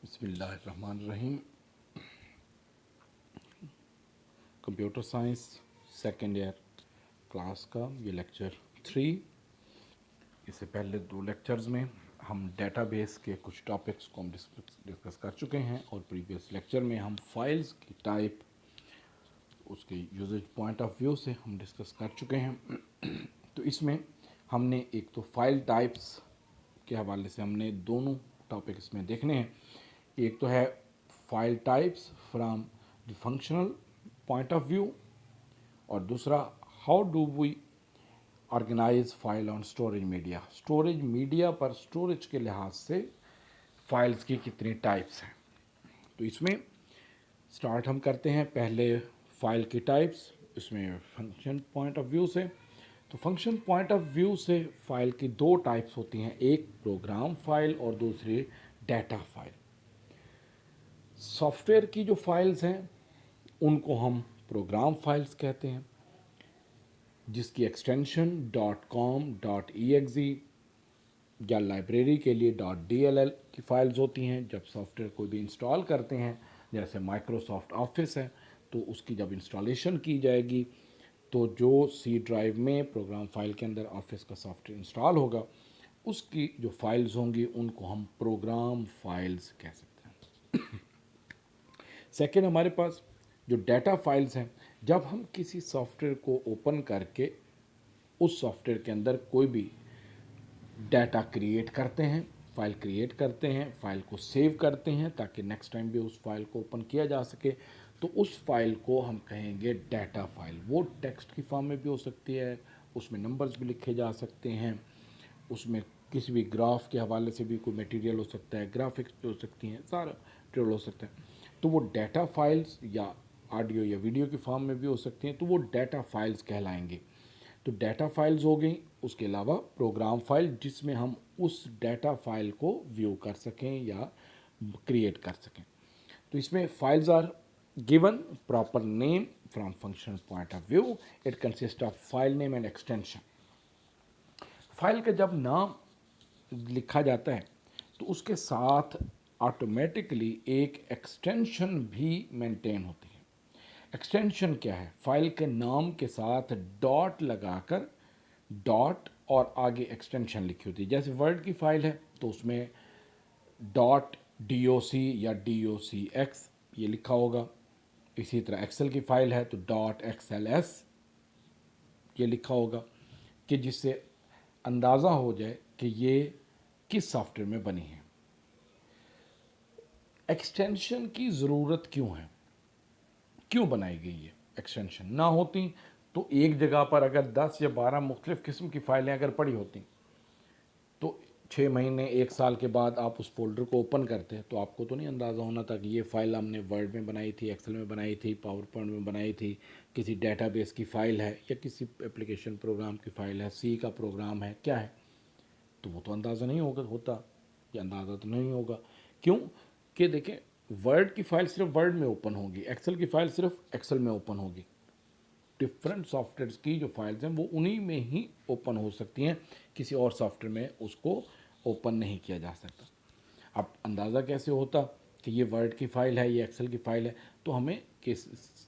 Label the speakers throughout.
Speaker 1: बिस्मिल्लाहिर्रहमानिर्रहीम। Computer science second year class का ये लेक्चर 3। इससे पहले 2 लेक्चर्स में हम डेटाबेस के कुछ टॉपिक्स को हम डिस्कस कर चुके हैं और प्रीवियस लेक्चर में हम फाइल्स की टाइप, उसके यूजेज पॉइंट ऑफ व्यू से हम डिस्कस कर चुके हैं। तो इसमें हमने एक तो फाइल टाइप्स के हवाले से हमने दोनों टॉपिक इसमें देखने हैं। एक तो है file types from the functional point of view और दूसरा how do we organize file on storage media. Storage media पर स्टोरेज के लिहाज से फाइल्स की कितनी टाइप्स हैं। तो इसमें स्टार्ट हम करते हैं पहले फाइल की टाइप्स, इसमें फंक्शन पॉइंट ऑफ व्यू से। तो फंक्शन पॉइंट ऑफ व्यू से फाइल की 2 टाइप्स होती हैं, एक प्रोग्राम फाइल और दूसरी डाटा फाइल। सॉफ्टवेयर की जो फाइल्स हैं उनको हम प्रोग्राम फाइल्स कहते हैं, जिसकी एक्सटेंशन .com.exe या लाइब्रेरी के लिए .dll की फाइल्स होती हैं। जब सॉफ्टवेयर कोई भी इंस्टॉल करते हैं, जैसे माइक्रोसॉफ्ट ऑफिस है, तो उसकी जब इंस्टॉलेशन की जाएगी तो जो सी ड्राइव में प्रोग्राम फाइल के अंदर ऑफिस का सॉफ्टवेयर इंस्टॉल होगा, उसकी जो फाइल्स होंगी उनको हम प्रोग्राम फाइल्स कह सकते हैं। सेकेंड, हमारे पास जो डाटा फाइल्स हैं, जब हम किसी सॉफ्टवेयर को ओपन करके उस सॉफ्टवेयर के अंदर कोई भी डाटा क्रिएट करते हैं, फाइल क्रिएट करते हैं, फाइल को सेव करते हैं ताकि नेक्स्ट टाइम भी उस फाइल को ओपन किया जा सके, तो उस फाइल को हम कहेंगे डाटा फाइल। वो टेक्स्ट की फॉर्म में भी हो सकती है, उसमें नंबर्स भी लिखे जा सकते हैं, उसमें किसी भी ग्राफ के हवाले से भी कोई मटेरियल हो सकता है, ग्राफिक्स भी हो सकती हैं, सारा मटेरियल हो सकता है। तो वो डाटा फाइल्स या ऑडियो या वीडियो की फॉर्म में भी हो सकती हैं, तो वो डाटा फाइल्स कहलाएंगे। तो डाटा फाइल्स हो गई, उसके अलावा प्रोग्राम फाइल जिसमें हम उस डाटा फाइल को व्यू कर सकें या क्रिएट कर सकें। तो इसमें files are given proper name from functional point of view. It consist of file name and extension. File का जब नाम लिखा जाता है तो उसके साथ ऑटोमेटिकली एक एक्सटेंशन भी मेंटेन होती है। एक्सटेंशन क्या है? फाइल के नाम के साथ डॉट लगाकर, डॉट और आगे एक्सटेंशन लिखी होती है। जैसे वर्ड की फाइल है तो उसमें .doc या .docx ये लिखा होगा। इसी तरह एक्सेल की फाइल है तो .xls ये लिखा होगा, कि जिससे अंदाज़ा हो जाए कि ये किस सॉफ्टवेयर में बनी है। एक्सटेंशन की ज़रूरत क्यों है, क्यों बनाई गई है? एक्सटेंशन ना होती तो एक जगह पर अगर 10 या 12 मुख्तलिफ़ किस्म की फ़ाइलें अगर पड़ी होती तो 6 महीने 1 साल के बाद आप उस फोल्डर को ओपन करते तो आपको तो नहीं अंदाज़ा होना था कि ये फ़ाइल हमने वर्ड में बनाई थी, एक्सेल में बनाई थी, पावर पॉइंट में बनाई थी, किसी डेटाबेस की फ़ाइल है या किसी एप्लीकेशन प्रोग्राम की फ़ाइल है, सी का प्रोग्राम है, क्या है। तो वो तो अंदाज़ा नहीं होता, या अंदाज़ा तो नहीं होगा। क्यों? कि देखें, वर्ड की फ़ाइल सिर्फ वर्ड में ओपन होगी, एक्सेल की फ़ाइल सिर्फ एक्सेल में ओपन होगी। डिफरेंट सॉफ्टवेयर्स की जो फाइल्स हैं वो उन्हीं में ही ओपन हो सकती हैं, किसी और सॉफ्टवेयर में उसको ओपन नहीं किया जा सकता। अब अंदाज़ा कैसे होता कि ये वर्ड की फ़ाइल है, ये एक्सेल की फ़ाइल है? तो हमें किस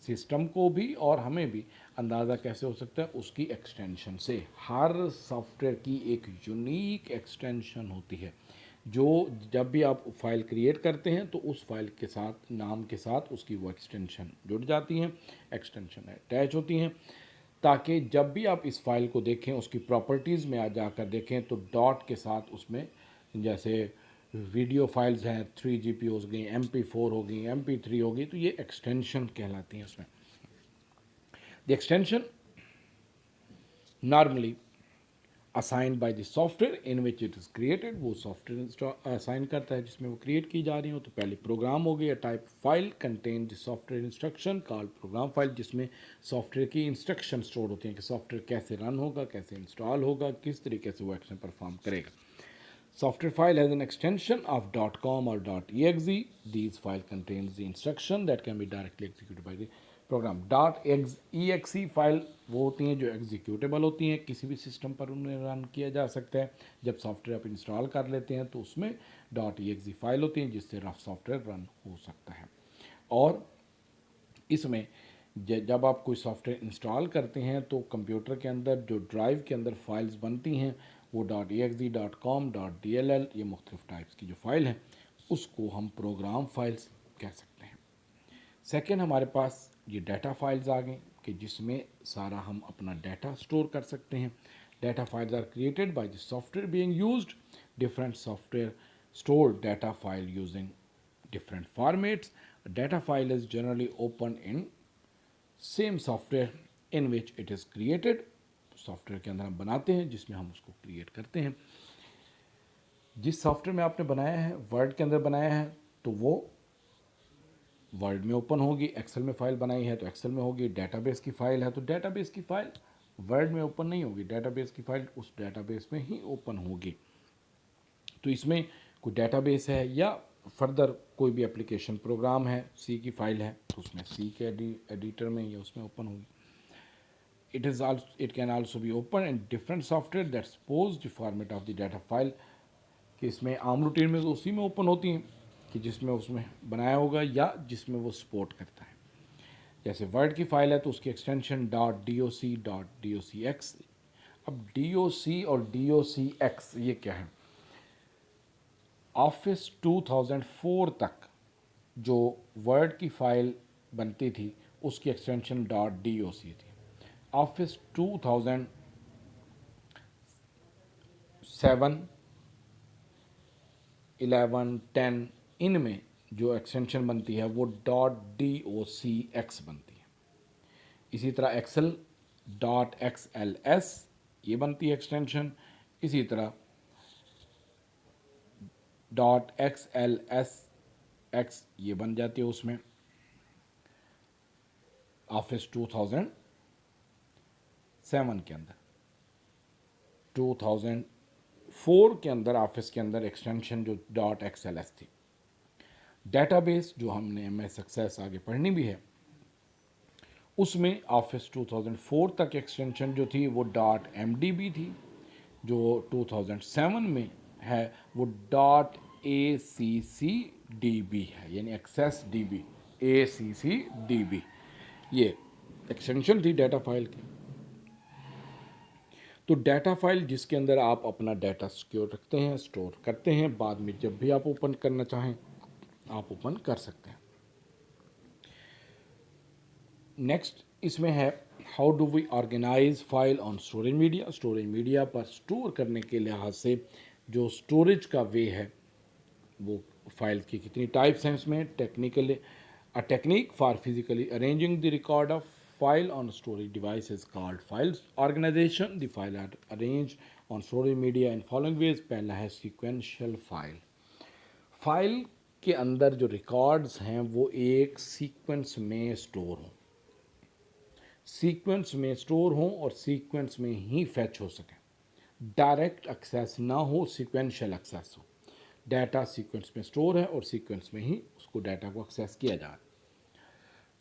Speaker 1: सिस्टम को भी और हमें भी अंदाज़ा कैसे हो सकता है? उसकी एक्सटेंशन से। हर सॉफ्टवेयर की एक यूनिक एक्सटेंशन होती है, जो जब भी आप फाइल क्रिएट करते हैं तो उस फाइल के साथ, नाम के साथ उसकी वो एक्सटेंशन जुड़ जाती हैं, एक्सटेंशन अटैच होती हैं, ताकि जब भी आप इस फाइल को देखें, उसकी प्रॉपर्टीज़ में आ जाकर देखें तो डॉट के साथ उसमें, जैसे वीडियो फाइल्स हैं 3 GB हो गई, MP4 हो गई, MP3 हो गई, तो ये एक्सटेंशन कहलाती हैं उसमें। The extension normally assigned by the software in which it is created. वो सॉफ्टवेयर असाइन करता है जिसमें वो क्रिएट की जा रही हो। तो पहले प्रोग्राम हो गया, type file contain the software instruction called program file, जिसमें सॉफ्टवेयर की इंस्ट्रक्शन स्टोर होती हैं कि सॉफ्टवेयर कैसे रन होगा, कैसे इंस्टॉल होगा, किस तरीके से वो एक्शन परफॉर्म करेगा। Software file has an extension of .com or .exe. These file contains the instruction that can be directly executed by the program. .exe file वो होती हैं जो एग्जीक्यूटेबल होती हैं, किसी भी सिस्टम पर उन्हें रन किया जा सकता है। जब सॉफ्टवेयर आप इंस्टॉल कर लेते हैं तो उसमें .exe फाइल होती हैं जिससे रफ सॉफ्टवेयर रन हो सकता है। और इसमें जब आप कोई सॉफ्टवेयर इंस्टॉल करते हैं तो कंप्यूटर के अंदर जो ड्राइव के अंदर फाइल्स बनती हैं वो .exe, .com, .dll ये मुख्तलिफ टाइप्स की जो फाइल हैं उसको हम प्रोग्राम फाइल्स कह सकते हैं। सेकेंड, हमारे पास ये डाटा फाइल्स आ गए कि जिसमें सारा हम अपना डाटा स्टोर कर सकते हैं। Data files are created by the software being used. Different software store data file using different formats. A data file is generally open in same software in which it is created. Software के अंदर हम बनाते हैं जिसमें हम उसको create करते हैं। जिस सॉफ्टवेयर में आपने बनाया है, वर्ड के अंदर बनाया है तो वो वर्ड में ओपन होगी, एक्सेल में फाइल बनाई है तो एक्सेल में होगी, डेटाबेस की फाइल है तो डेटाबेस की फाइल वर्ड में ओपन नहीं होगी, डेटाबेस की फाइल उस डेटाबेस में ही ओपन होगी। तो इसमें कोई डेटाबेस है या फर्दर कोई भी एप्लीकेशन प्रोग्राम है, सी की फाइल है तो उसमें सी के एडिटर में या उसमें ओपन होगी। It can also be open in different software that suppose the format of the data file कि इसमें आम रूटीन में तो उसी में ओपन होती हैं कि जिसमें उसमें बनाया होगा या जिसमें वो सपोर्ट करता है। जैसे वर्ड की फाइल है तो उसकी एक्सटेंशन .docx। अब doc और docx ये क्या है? ऑफिस 2004 तक जो वर्ड की फाइल बनती थी उसकी एक्सटेंशन .doc थी। ऑफिस 2007, 11, 10 इनमें जो एक्सटेंशन बनती है वो .docx बनती है। इसी तरह एक्सेल .xls ये बनती है एक्सटेंशन। इसी तरह .xlsx ये बन जाती है उसमें ऑफिस 2007 के अंदर। 2004 के अंदर ऑफिस के अंदर एक्सटेंशन जो .xls थी। डेटाबेस जो हमने MS सक्सेस आगे पढ़नी भी है उसमें ऑफिस 2004 तक एक्सटेंशन जो थी वो .mdb थी। जो 2007 में है वो .accdb है, यानी एक्सेस DB, accdb ये एक्सटेंशन थी डाटा फाइल की। तो डाटा फाइल जिसके अंदर आप अपना डाटा सिक्योर रखते हैं, स्टोर करते हैं, बाद में जब भी आप ओपन करना चाहें आप ओपन कर सकते हैं। नेक्स्ट इसमें है how do we organize file on storage media. Storage media पर स्टोर करने के लिहाज से जो स्टोरेज का वे है वो फाइल की कितनी टाइप्स हैं इसमें। Technically a technique for physically arranging the record of file on storage device is called files organization. The file are arranged on storage media in following ways. पहला है sequential file। फाइल के अंदर जो records हैं वो एक sequence में store हों, सीक्वेंस में स्टोर हों और सीक्वेंस में ही फैच हो सकें। डायरेक्ट एक्सेस ना हो, सीक्वेंशियल एक्सेस हो। डाटा सीक्वेंस में स्टोर है और सीक्वेंस में ही उसको डाटा को एक्सेस किया जा रहा है।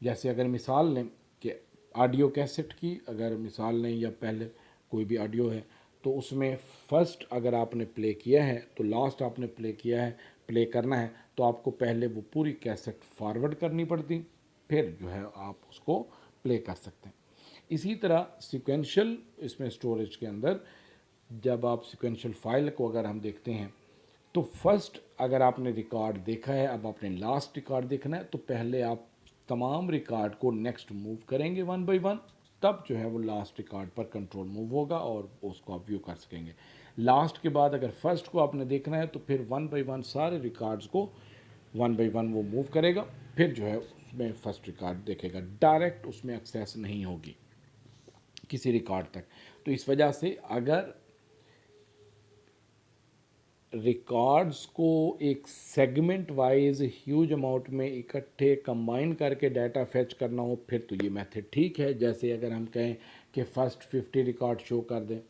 Speaker 1: जैसे अगर मिसाल लें कि ऑडियो कैसेट की अगर मिसाल लें या पहले कोई भी ऑडियो है तो उसमें फर्स्ट अगर आपने प्ले किया है तो लास्ट आपने प्ले किया है, प्ले करना है तो आपको पहले वो पूरी कैसेट फॉरवर्ड करनी पड़ती, फिर जो है आप उसको प्ले कर सकते हैं। इसी तरह सीक्वेंशियल इसमें स्टोरेज के अंदर जब आप सीक्वेंशियल फाइल को अगर हम देखते हैं तो फर्स्ट अगर आपने रिकॉर्ड देखा है, अब आपने लास्ट रिकॉर्ड देखना है तो पहले आप तमाम रिकॉर्ड को नेक्स्ट मूव करेंगे वन बाय वन, तब जो है वो लास्ट रिकॉर्ड पर कंट्रोल मूव होगा और उसको आप व्यू कर सकेंगे। लास्ट के बाद अगर फर्स्ट को आपने देखना है तो फिर वन बाय वन सारे रिकॉर्ड्स को वन बाय वन वो मूव करेगा, फिर जो है उसमें फर्स्ट रिकॉर्ड देखेगा। डायरेक्ट उसमें एक्सेस नहीं होगी किसी रिकॉर्ड तक। तो इस वजह से अगर रिकॉर्ड्स को एक सेगमेंट वाइज ह्यूज अमाउंट में इकट्ठे कंबाइन करके डाटा फैच करना हो फिर तो ये मेथड ठीक है। जैसे अगर हम कहें कि फ़र्स्ट 50 रिकॉर्ड शो कर दें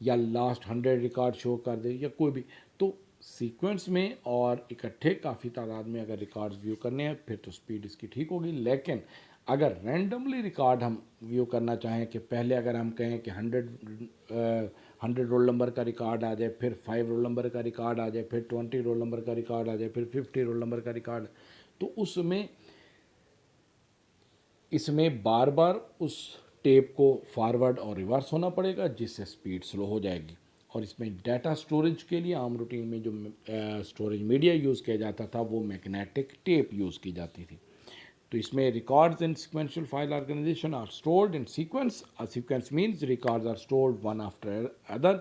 Speaker 1: या लास्ट 100 रिकॉर्ड शो कर दें या कोई भी, तो सीक्वेंस में और इकट्ठे काफ़ी तादाद में अगर रिकॉर्ड्स व्यू करने हैं फिर तो स्पीड इसकी ठीक होगी। लेकिन अगर रैंडमली रिकॉर्ड हम व्यू करना चाहें कि पहले अगर हम कहें कि 100 रोल नंबर का रिकॉर्ड आ जाए, फिर 5 रोल नंबर का रिकॉर्ड आ जाए, फिर 20 रोल नंबर का रिकॉर्ड आ जाए, फिर 50 रोल नंबर का रिकॉर्ड, तो उसमें इसमें बार बार उस टेप को फॉरवर्ड और रिवर्स होना पड़ेगा, जिससे स्पीड स्लो हो जाएगी। और इसमें डाटा स्टोरेज के लिए आम रूटीन में जो स्टोरेज मीडिया यूज़ किया जाता था वो मैग्नेटिक टेप यूज़ की जाती थी। तो इसमें records in sequential file organization are stored in sequence. A sequence means records are stored one after other.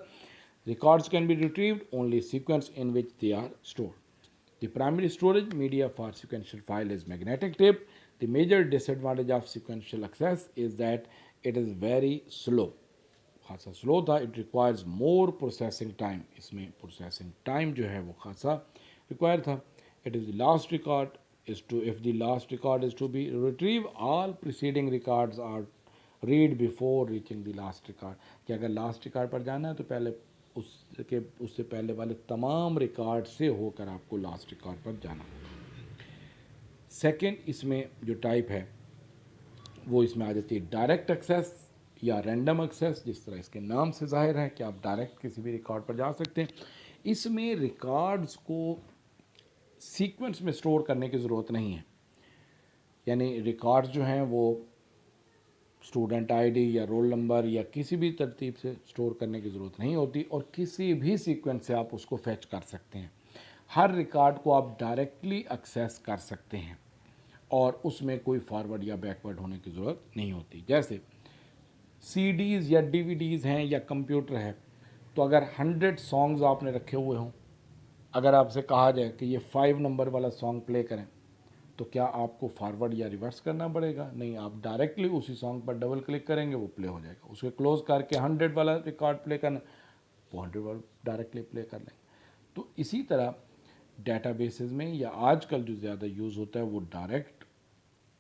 Speaker 1: Records can be retrieved only sequence in which they are stored. The primary storage media for sequential file is magnetic tape. The major disadvantage of sequential access is that it is very slow. खासा slow था. It requires more processing time. इसमें processing time जो है वो खासा require था. It is the last record is to if the last record is to be retrieve all preceding records are read before reaching the last record. कि अगर last record पर जाना है तो पहले उससे पहले वाले तमाम रिकॉर्ड से होकर आपको लास्ट रिकॉर्ड पर जाना होगा. सेकेंड इसमें जो टाइप है वो इसमें आ जाती है डायरेक्ट एक्सेस या रैंडम एक्सेस. जिस तरह इसके नाम से जाहिर है कि आप डायरेक्ट किसी भी रिकॉर्ड पर जा सकते हैं. इसमें रिकॉर्ड्स को सीक्वेंस में स्टोर करने की ज़रूरत नहीं है. यानी रिकॉर्ड्स जो हैं वो स्टूडेंट आईडी या रोल नंबर या किसी भी तरतीब से स्टोर करने की ज़रूरत नहीं होती और किसी भी सीक्वेंस से आप उसको फैच कर सकते हैं. हर रिकॉर्ड को आप डायरेक्टली एक्सेस कर सकते हैं और उसमें कोई फॉरवर्ड या बैकवर्ड होने की ज़रूरत नहीं होती. जैसे सीडीज़ या डीवीडीज़ हैं या कंप्यूटर है, तो अगर 100 सॉन्ग्स आपने रखे हुए हों, अगर आपसे कहा जाए कि ये 5 नंबर वाला सॉन्ग प्ले करें, तो क्या आपको फॉरवर्ड या रिवर्स करना पड़ेगा? नहीं, आप डायरेक्टली उसी सॉन्ग पर डबल क्लिक करेंगे, वो प्ले हो जाएगा. उसके क्लोज करके 100 वाला रिकॉर्ड प्ले करना, वो 100 वाला डायरेक्टली प्ले कर लेंगे. तो इसी तरह डेटाबेसेस में या आजकल जो ज़्यादा यूज़ होता है वो डायरेक्ट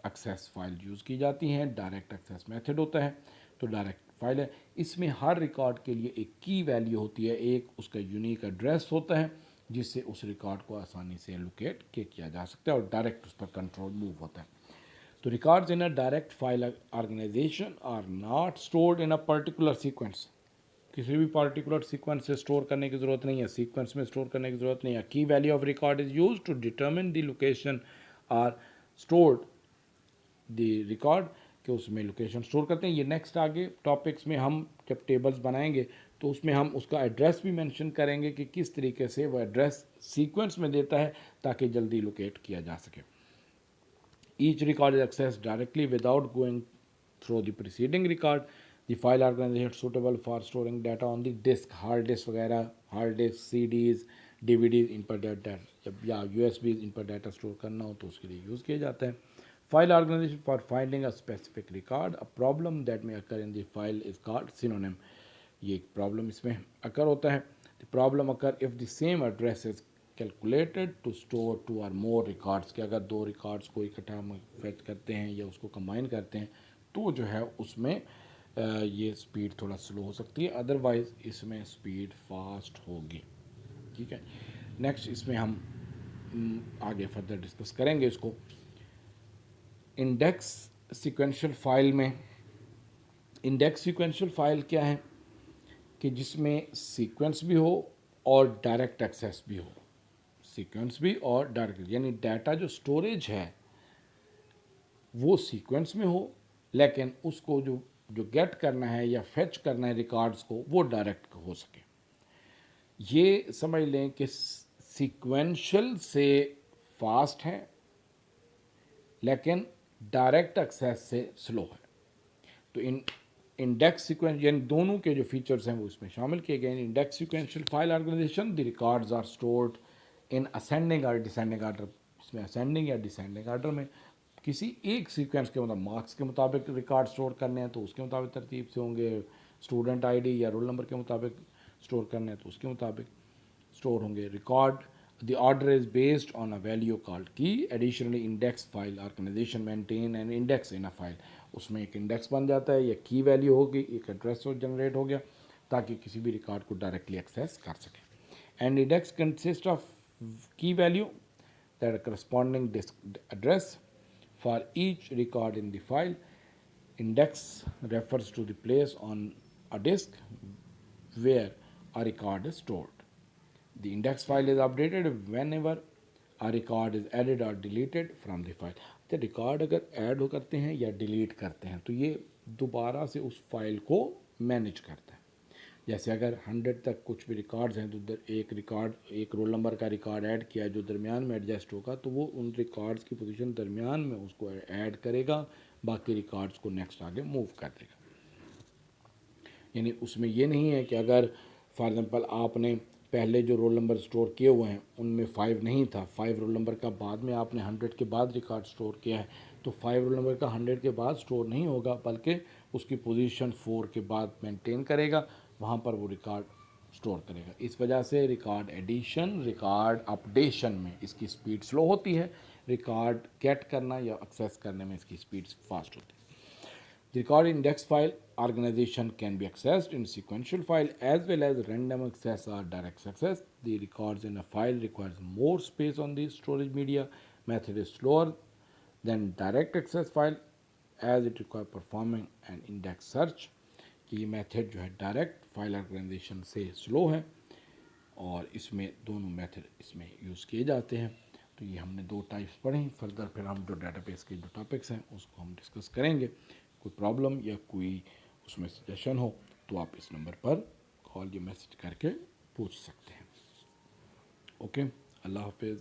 Speaker 1: एक्सेस फाइल यूज़ की जाती हैं. डायरेक्ट एक्सेस मेथड होता है. तो डायरेक्ट फाइल है. इसमें हर रिकॉर्ड के लिए एक की वैल्यू होती है, एक उसका यूनिक एड्रेस होता है जिससे उस रिकॉर्ड को आसानी से लोकेट किया जा सकता है और डायरेक्ट उस पर कंट्रोल मूव होता है. तो records in a direct file organization are not stored in a particular sequence. किसी भी पार्टिकुलर सीक्वेंस से स्टोर करने की ज़रूरत नहीं है, सीक्वेंस में स्टोर करने की ज़रूरत नहीं है. Key value of record is use to determine the location are stored the record कि उसमें लोकेशन स्टोर करते हैं. ये नेक्स्ट आगे टॉपिक्स में हम जब टेबल्स बनाएंगे तो उसमें हम उसका एड्रेस भी मेंशन करेंगे कि किस तरीके से वो एड्रेस सीक्वेंस में देता है ताकि जल्दी लोकेट किया जा सके. Each record is access directly without going through the preceding record. The file organization suitable for storing data on the disk. Hard disk वगैरह, हार्ड डिस्क, सीडीज़, डीवीडीज, इन पर डाटा जब या यूएसबीज इन पर डाटा स्टोर करना हो तो उसके लिए यूज़ किया जाता है. File organization for finding a specific record. A problem that may occur in the file is called synonym. ये एक प्रॉब्लम इसमें अकर होता है. The problem occur if the same address is calculated to store 2 or more records. कि अगर 2 records को इकट्ठा हम फेच करते हैं या उसको कंबाइन करते हैं तो जो है उसमें ये स्पीड थोड़ा स्लो हो सकती है, अदरवाइज इसमें स्पीड फास्ट होगी. ठीक है. नेक्स्ट इसमें हम आगे फर्दर डिस्कस करेंगे इसको. इंडेक्स सीक्वेंशियल फाइल में इंडेक्स सीक्वेंशियल फाइल क्या है कि जिसमें सीक्वेंस भी हो और डायरेक्ट एक्सेस भी हो. सीक्वेंस भी और डायरेक्ट, यानी डाटा जो स्टोरेज है वो सीक्वेंस में हो लेकिन उसको जो जो गेट करना है या फेच करना है रिकॉर्ड्स को वो डायरेक्ट हो सके. ये समझ लें कि सीक्वेंशियल से फास्ट है लेकिन डायरेक्ट एक्सेस से स्लो है. तो इंडेक्स सीक्वेंस यानी दोनों के जो फीचर्स हैं वो इसमें शामिल किए गए हैं. Index sequential file organization, the records are stored in ascending और डिसेंडिंग ऑर्डर. इसमें असेंडिंग या डिसेंडिंग ऑर्डर में किसी एक सीक्वेंस के मतलब मार्क्स के मुताबिक रिकॉर्ड स्टोर करने हैं तो उसके मुताबिक तरतीब से होंगे. स्टूडेंट आईडी या रोल नंबर के मुताबिक स्टोर करने हैं तो उसके मुताबिक स्टोर होंगे. Record the order is based on a value called key. Additionally, index file organization maintain an index in a file. उसमें एक इंडेक्स बन जाता है, या की वैल्यू होगी, एक एड्रेस जनरेट हो गया ताकि किसी भी रिकॉर्ड को डायरेक्टली एक्सेस कर सके. And index consist of key value that corresponding disk address. for each record in the file. Index refers to the place on a disk where a record is stored. The index file is updated whenever a record is added or deleted from the file. तो record अगर add करते हैं या delete करते हैं तो ये दोबारा से उस फाइल को मैनेज करता है। जैसे अगर 100 तक कुछ भी रिकॉर्ड्स हैं तो एक रोल नंबर का रिकॉर्ड ऐड किया जो दरमियान में एडजस्ट होगा तो वो उन रिकॉर्ड्स की पोजीशन दरमियान में उसको ऐड करेगा, बाकी रिकॉर्ड्स को नेक्स्ट आगे मूव कर देगा। यानी उसमें ये नहीं है कि अगर फॉर एग्जांपल आपने पहले जो रोल नंबर स्टोर किए हुए हैं उनमें 5 नहीं था, 5 रोल नंबर का बाद में आपने 100 के बाद रिकॉर्ड स्टोर किया है तो 5 रोल नंबर का 100 के बाद स्टोर नहीं होगा, बल्कि उसकी पोजीशन 4 के बाद मेंटेन करेगा, वहाँ पर वो रिकॉर्ड स्टोर करेगा। इस वजह से रिकॉर्ड एडिशन, रिकॉर्ड अपडेशन में इसकी स्पीड स्लो होती है, रिकॉर्ड गेट करना या एक्सेस करने में इसकी स्पीड फास्ट होती है। The record index file organization can be accessed in sequential file as well as random access or direct access. The records in a file requires more space on the storage media. Method is slower than direct access file as it requires performing an index search. कि ये method जो है direct file organisation से slow है और इसमें दोनों method इसमें यूज़ किए जाते हैं। तो ये हमने 2 टाइप्स पढ़े। फर्दर फिर हम जो डेटाबेस के जो टॉपिक्स हैं उसको हम डिस्कस करेंगे। कोई प्रॉब्लम या कोई उसमें सजेशन हो तो आप इस नंबर पर कॉल या मैसेज करके पूछ सकते हैं। ओके, अल्लाह हाफिज़।